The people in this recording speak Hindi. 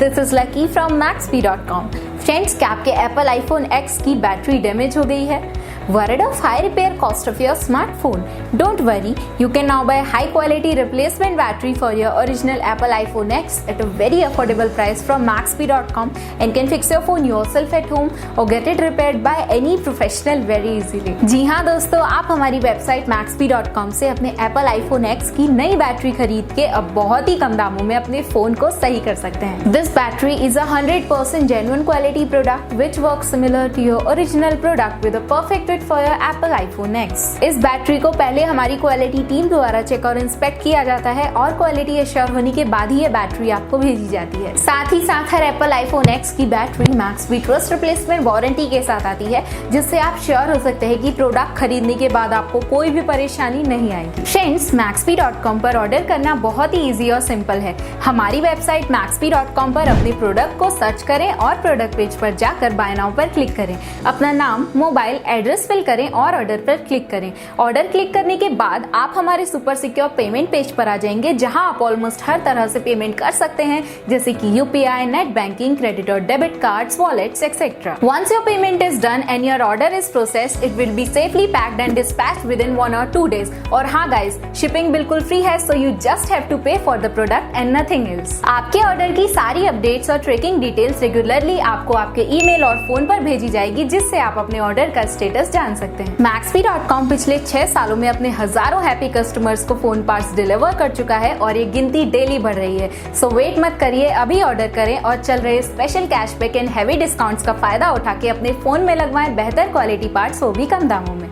This is lucky from Maxbhi.com। Friends, क्या आपके एप्पल iPhone X की बैटरी डैमेज हो गई है? Worried of high repair cost of your smartphone? Don't worry, you can now buy high quality replacement battery for your original Apple iPhone X at a very affordable price from Maxbhi.com and can fix your phone yourself at home or get it repaired by any professional very easily। जी हाँ दोस्तों, आप हमारी वेबसाइट Maxbhi.com से अपने Apple iPhone X की नई बैटरी खरीद के अब बहुत ही कम दामों में अपने फोन को सही कर सकते हैं। This battery is a 100% genuine quality product which works similar to your original product with a perfect for your Apple iPhone X। इस बैटरी को पहले हमारी क्वालिटी टीम द्वारा चेक और इंस्पेक्ट किया जाता है और क्वालिटी एश्योर होने के बाद ही ये बैटरी आपको भेजी जाती है। साथ ही साथ हर एप्पल iPhone X की battery Maxbhi trust replacement warranty के साथ आती है, जिससे आप श्योर हो सकते हैं कि प्रोडक्ट खरीदने के बाद आपको कोई भी परेशानी नहीं आएगी। फ्रेंड्स, Maxbhi.com पर ऑर्डर करना बहुत ही ईजी और सिंपल है। हमारी वेबसाइट Maxbhi.com पर अपने प्रोडक्ट को सर्च करें और प्रोडक्ट पेज पर जाकर बाय नाउ पर क्लिक करें। अपना नाम, मोबाइल एड्रेस फिल करें और ऑर्डर पर क्लिक करें। ऑर्डर क्लिक करने के बाद आप हमारे सुपर सिक्योर पेमेंट पेज पर आ जाएंगे, जहां आप ऑलमोस्ट हर तरह से पेमेंट कर सकते हैं, जैसे कि यूपीआई, नेट बैंकिंग, क्रेडिट और debit cards, wallets etcetera. Once your payment is done and your order is processed, it will be safely packed and dispatched within 1 or 2 days। और हाँ गाइस, शिपिंग बिल्कुल फ्री है, so you just have to pay for the product and nothing else. आपके ऑर्डर की सारी अपडेट्स और ट्रैकिंग डिटेल्स रेगुलरली आपको आपके ईमेल और फोन पर भेजी जाएगी, जिससे आप अपने ऑर्डर का स्टेटस जान सकते हैं। Maxbhi.com पिछले 6 सालों में अपने हजारों हैप्पी कस्टमर्स को फोन पार्ट्स डिलीवर कर चुका है और ये गिनती डेली बढ़ रही है। सो वेट मत करिए, अभी ऑर्डर करें और चल रहे special cashback and heavy discounts का फायदा उठा के अपने फोन में लगवाएं बेहतर क्वालिटी पार्ट्स, वो भी कम दामों में।